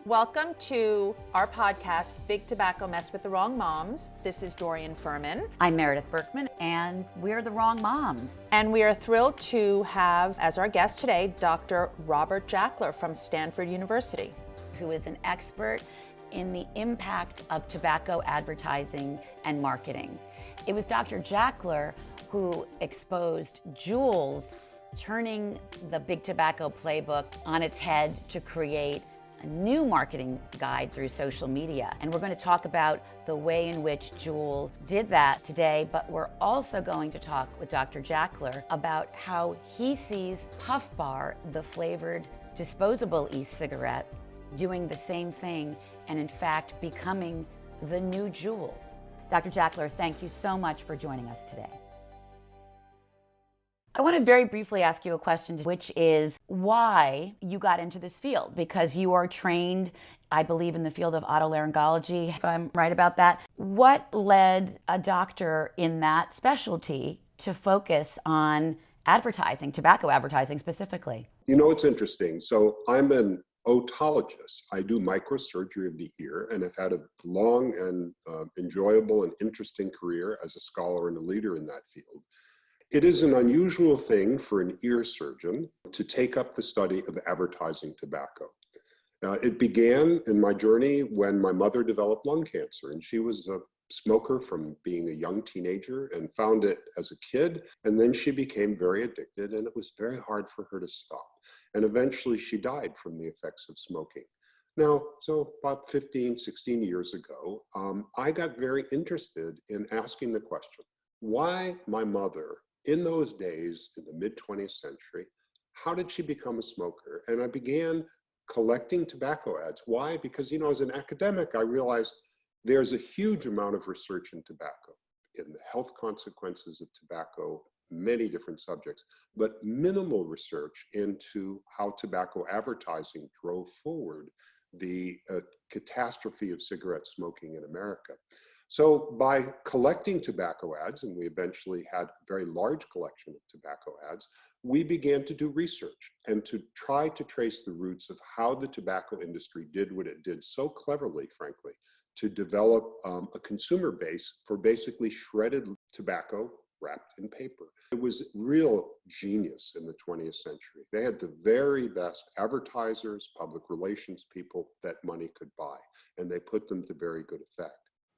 Welcome to our podcast, Big Tobacco Messed with the Wrong Moms. This is Dorian Fuhrman. I'm Meredith Berkman, and we're the wrong moms. And we are thrilled to have as our guest today, Dr. Robert Jackler from Stanford University, Who is an expert in the impact of tobacco advertising and marketing. It was Dr. Jackler who exposed JUUL's turning the big tobacco playbook on its head to create a new marketing guide through social media. And we're going to talk about the way in which JUUL did that today, but we're also going to talk with Dr. Jackler about how he sees Puff Bar, the flavored disposable e-cigarette, doing the same thing and in fact becoming the new JUUL. Dr. Jackler, thank you so much for joining us today. I want to very briefly ask you a question, which is why you got into this field, because you are trained, I believe, in the field of otolaryngology, if I'm right about that. What led a doctor in that specialty to focus on advertising, tobacco advertising specifically? You know, it's interesting. So I'm an otologist. I do microsurgery of the ear, and I've had a long and enjoyable and interesting career as a scholar and a leader in that field. It is an unusual thing for an ear surgeon to take up the study of advertising tobacco. It began in my journey when my mother developed lung cancer, and she was a smoker from being a young teenager and found it as a kid, and then she became very addicted, and it was very hard for her to stop. And eventually she died from the effects of smoking. Now, so about 15, 16 years ago, I got very interested in asking the question, why my mother, in those days, in the mid-20th century, how did she become a smoker? And I began collecting tobacco ads. Why? Because, you know, as an academic, I realized there's a huge amount of research in tobacco, in the health consequences of tobacco, many different subjects, but minimal research into how tobacco advertising drove forward the catastrophe of cigarette smoking in America. So by collecting tobacco ads, and we eventually had a very large collection of tobacco ads, we began to do research and to try to trace the roots of how the tobacco industry did what it did so cleverly, frankly, to develop a consumer base for basically shredded tobacco wrapped in paper. It was real genius in the 20th century. They had the very best advertisers, public relations people that money could buy, and they put them to very good effect.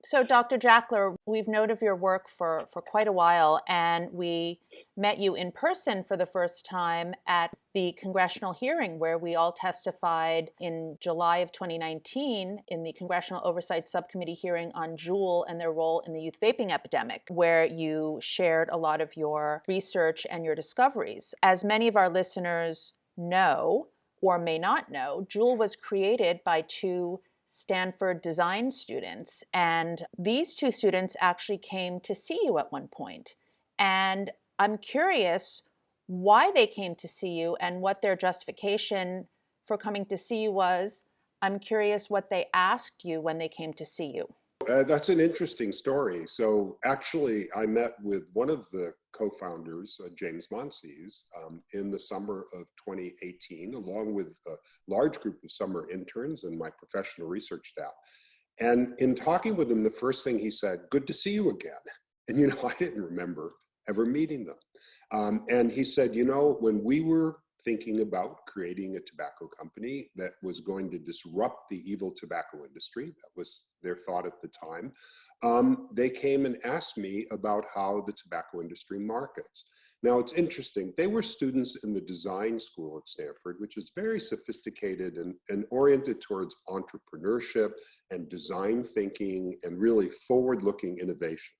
So, Dr. Jackler, we've known of your work for quite a while, and we met you in person for the first time at the congressional hearing where we all testified in July of 2019 in the Congressional Oversight Subcommittee hearing on JUUL and their role in the youth vaping epidemic, where you shared a lot of your research and your discoveries. As many of our listeners know, or may not know, JUUL was created by two Stanford design students, and these two students actually came to see you at one point. And I'm curious why they came to see you and what their justification for coming to see you was. I'm curious what they asked you when they came to see you. That's an interesting story. So actually, I met with one of the co-founders, James Monsees, in the summer of 2018, along with a large group of summer interns and my professional research staff. And in talking with him, the first thing he said, "Good to see you again." And, you know, I didn't remember ever meeting them. And he said, you know, when we were thinking about creating a tobacco company that was going to disrupt the evil tobacco industry, that was their thought at the time, they came and asked me about how the tobacco industry markets. Now, it's interesting. They were students in the design school at Stanford, which is very sophisticated and oriented towards entrepreneurship and design thinking and really forward-looking innovation.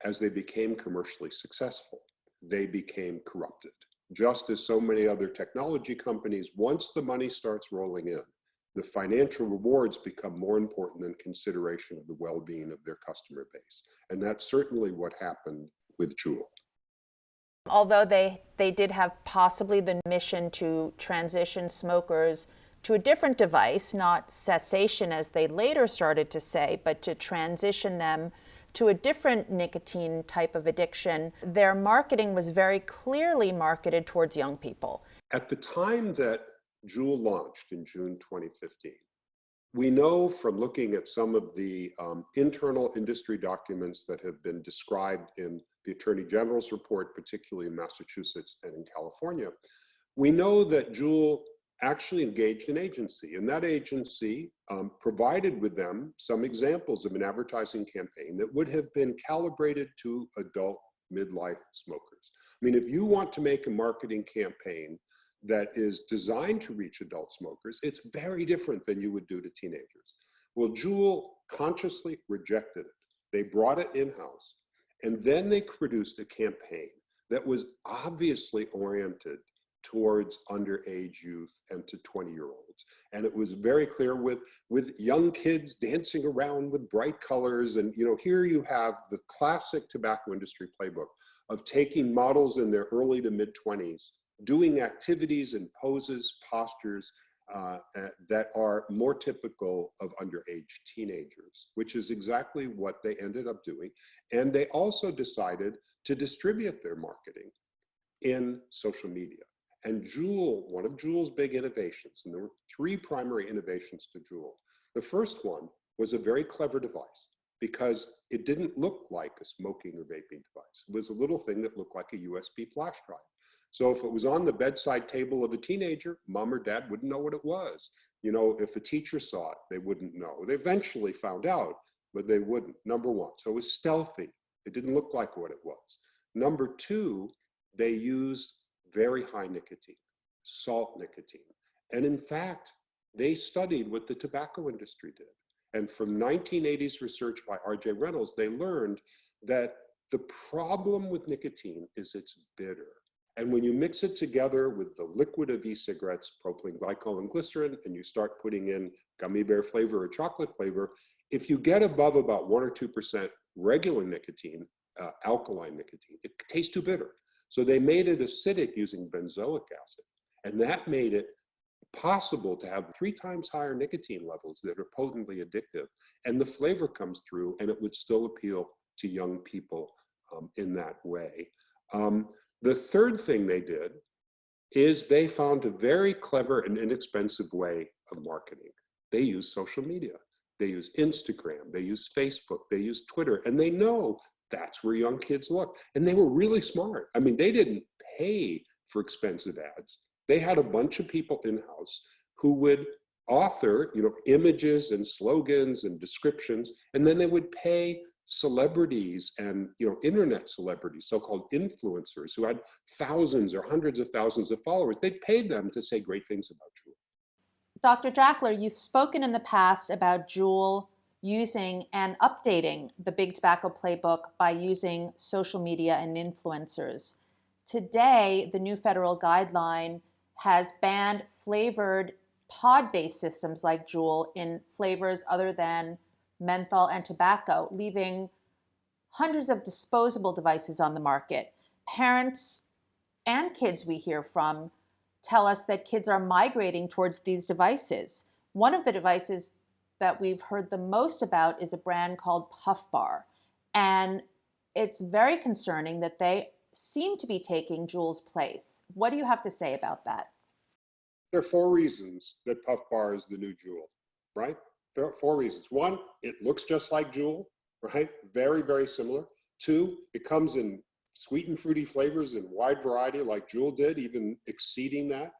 As they became commercially successful, they became corrupted. Just as so many other technology companies, once the money starts rolling in, the financial rewards become more important than consideration of the well-being of their customer base. And that's certainly what happened with JUUL. Although they did have possibly the mission to transition smokers to a different device, not cessation as they later started to say, but to transition them to a different nicotine type of addiction, their marketing was very clearly marketed towards young people. At the time that JUUL launched in June 2015, We know from looking at some of the internal industry documents that have been described in the Attorney General's report, particularly in Massachusetts and in California, we know that JUUL actually engaged an agency, and that agency provided with them some examples of an advertising campaign that would have been calibrated to adult midlife smokers. I mean, if you want to make a marketing campaign that is designed to reach adult smokers, it's very different than you would do to teenagers. Well, JUUL consciously rejected it. They brought it in-house, and then they produced a campaign that was obviously oriented towards underage youth and to 20-year-olds. And it was very clear with young kids dancing around with bright colors. And here you have the classic tobacco industry playbook of taking models in their early to mid-20s, doing activities and poses, postures that are more typical of underage teenagers, which is exactly what they ended up doing. And they also decided to distribute their marketing in social media. And JUUL, one of JUUL's big innovations, and there were 3 primary innovations to JUUL. The first one was a very clever device because it didn't look like a smoking or vaping device. It was a little thing that looked like a USB flash drive. So if it was on the bedside table of a teenager, mom or dad wouldn't know what it was. If a teacher saw it, they wouldn't know. They eventually found out, but they wouldn't, number one. So it was stealthy. It didn't look like what it was. Number 2, they used very high nicotine, salt nicotine. And in fact, they studied what the tobacco industry did. And from 1980s research by R.J. Reynolds, they learned that the problem with nicotine is it's bitter. And when you mix it together with the liquid of e-cigarettes, propylene glycol and glycerin, and you start putting in gummy bear flavor or chocolate flavor, if you get above about 1 or 2% regular nicotine, alkaline nicotine, it tastes too bitter. So they made it acidic using benzoic acid. And that made it possible to have 3 times higher nicotine levels that are potently addictive. And the flavor comes through, and it would still appeal to young people in that way. The third thing they did is they found a very clever and inexpensive way of marketing. They use social media. They use Instagram. They use Facebook. They use Twitter. And they know that's where young kids look. And they were really smart. I mean, they didn't pay for expensive ads. They had a bunch of people in-house who would author, images and slogans and descriptions, and then they would pay celebrities and, internet celebrities, so-called influencers who had thousands or hundreds of thousands of followers. They paid them to say great things about JUUL. Dr. Jackler, you've spoken in the past about JUUL using and updating the Big Tobacco Playbook by using social media and influencers. Today, the new federal guideline has banned flavored pod-based systems like JUUL in flavors other than menthol and tobacco, leaving hundreds of disposable devices on the market. Parents and kids we hear from tell us that kids are migrating towards these devices. One of the devices that we've heard the most about is a brand called Puff Bar. And it's very concerning that they seem to be taking JUUL's place. What do you have to say about that? There are 4 reasons that Puff Bar is the new JUUL, right? There are 4 reasons. 1, it looks just like JUUL, right? Very, very similar. 2, it comes in sweet and fruity flavors in wide variety like JUUL did, even exceeding that.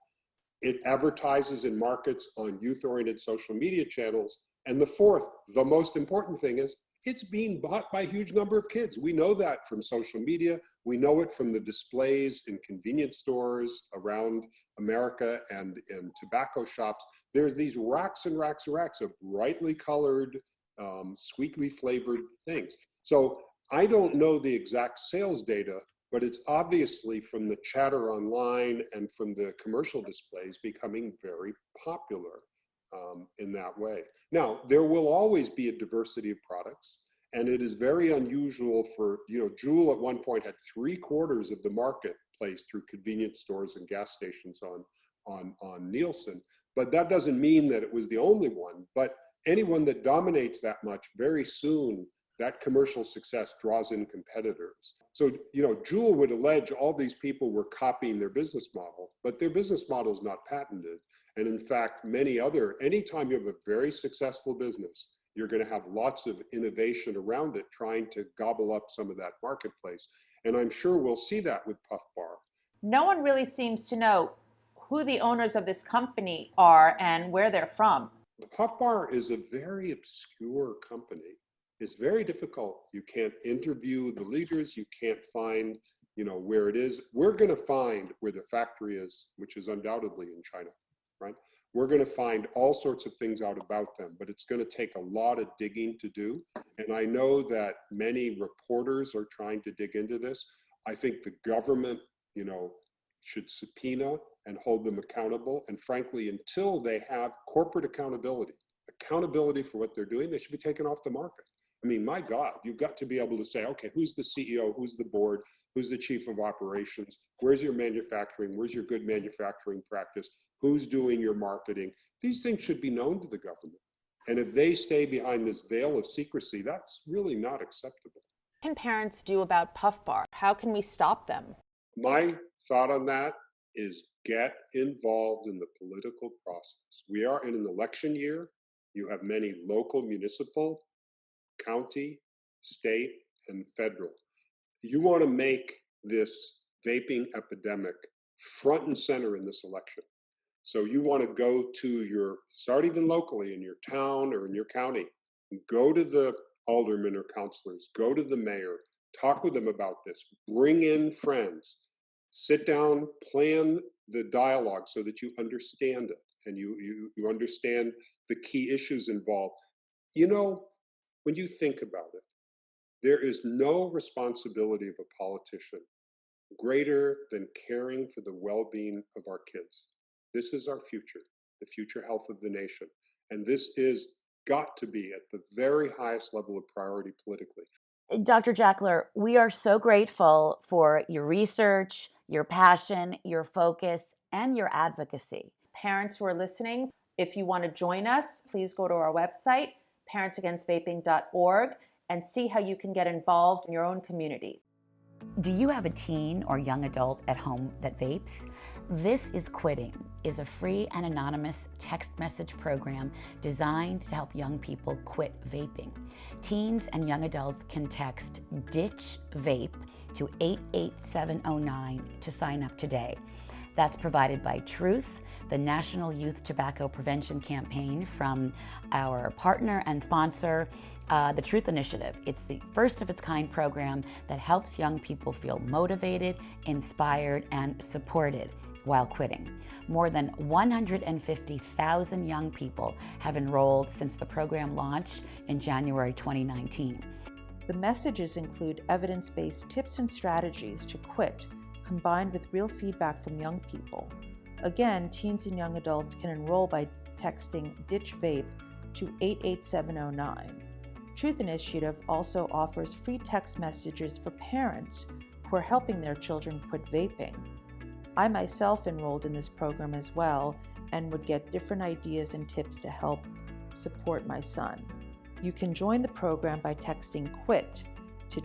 It advertises and markets on youth-oriented social media channels. And the 4th, the most important thing is, it's being bought by a huge number of kids. We know that from social media. We know it from the displays in convenience stores around America and in tobacco shops. There's these racks and racks and racks of brightly colored, sweetly flavored things. So I don't know the exact sales data, but it's obviously from the chatter online and from the commercial displays becoming very popular in that way. Now, there will always be a diversity of products, and it is very unusual for, JUUL at one point had 3/4 of the marketplace through convenience stores and gas stations on Nielsen, but that doesn't mean that it was the only one. But anyone that dominates that much, very soon That commercial success draws in competitors. So, JUUL would allege all these people were copying their business model, but their business model is not patented. And in fact, anytime you have a very successful business, you're going to have lots of innovation around it, trying to gobble up some of that marketplace. And I'm sure we'll see that with Puff Bar. No one really seems to know who the owners of this company are and where they're from. The Puff Bar is a very obscure company. It's very difficult. You can't interview the leaders. You can't find, where it is. We're going to find where the factory is, which is undoubtedly in China, right? We're going to find all sorts of things out about them, but it's going to take a lot of digging to do. And I know that many reporters are trying to dig into this. I think the government, should subpoena and hold them accountable. And frankly, until they have corporate accountability for what they're doing, they should be taken off the market. I mean, my God, you've got to be able to say, okay, who's the CEO, who's the board, who's the chief of operations, where's your manufacturing, where's your good manufacturing practice, who's doing your marketing. These things should be known to the government. And if they stay behind this veil of secrecy, that's really not acceptable. What can parents do about Puff Bar? How can we stop them? My thought on that is get involved in the political process. We are in an election year. You have many local, municipal, county, state, and federal. You want to make this vaping epidemic front and center in this election. So you want to go to start even locally in your town or in your county, go to the aldermen or councilors, go to the mayor, talk with them about this, bring in friends, sit down, plan the dialogue so that you understand it and you understand the key issues involved. When you think about it, there is no responsibility of a politician greater than caring for the well-being of our kids. This is our future, the future health of the nation. And this is got to be at the very highest level of priority politically. Dr. Jackler, we are so grateful for your research, your passion, your focus, and your advocacy. Parents who are listening, if you want to join us, please go to our website, parentsagainst.vaping.org, and see how you can get involved in your own community. Do you have a teen or young adult at home that vapes? This is Quitting is a free and anonymous text message program designed to help young people quit vaping. Teens and young adults can text DITCH VAPE to 88709 to sign up today. That's provided by Truth, the National Youth Tobacco Prevention Campaign, from our partner and sponsor, the Truth Initiative. It's the first of its kind program that helps young people feel motivated, inspired, and supported while quitting. More than 150,000 young people have enrolled since the program launched in January 2019. The messages include evidence-based tips and strategies to quit, combined with real feedback from young people. Again, teens and young adults can enroll by texting DITCH VAPE to 88709. Truth Initiative also offers free text messages for parents who are helping their children quit vaping. I myself enrolled in this program as well and would get different ideas and tips to help support my son. You can join the program by texting QUIT to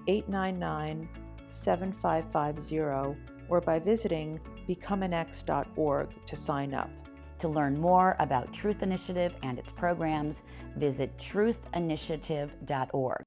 202-899-7550 or by visiting becomeanx.org to sign up. To learn more about Truth Initiative and its programs, visit truthinitiative.org.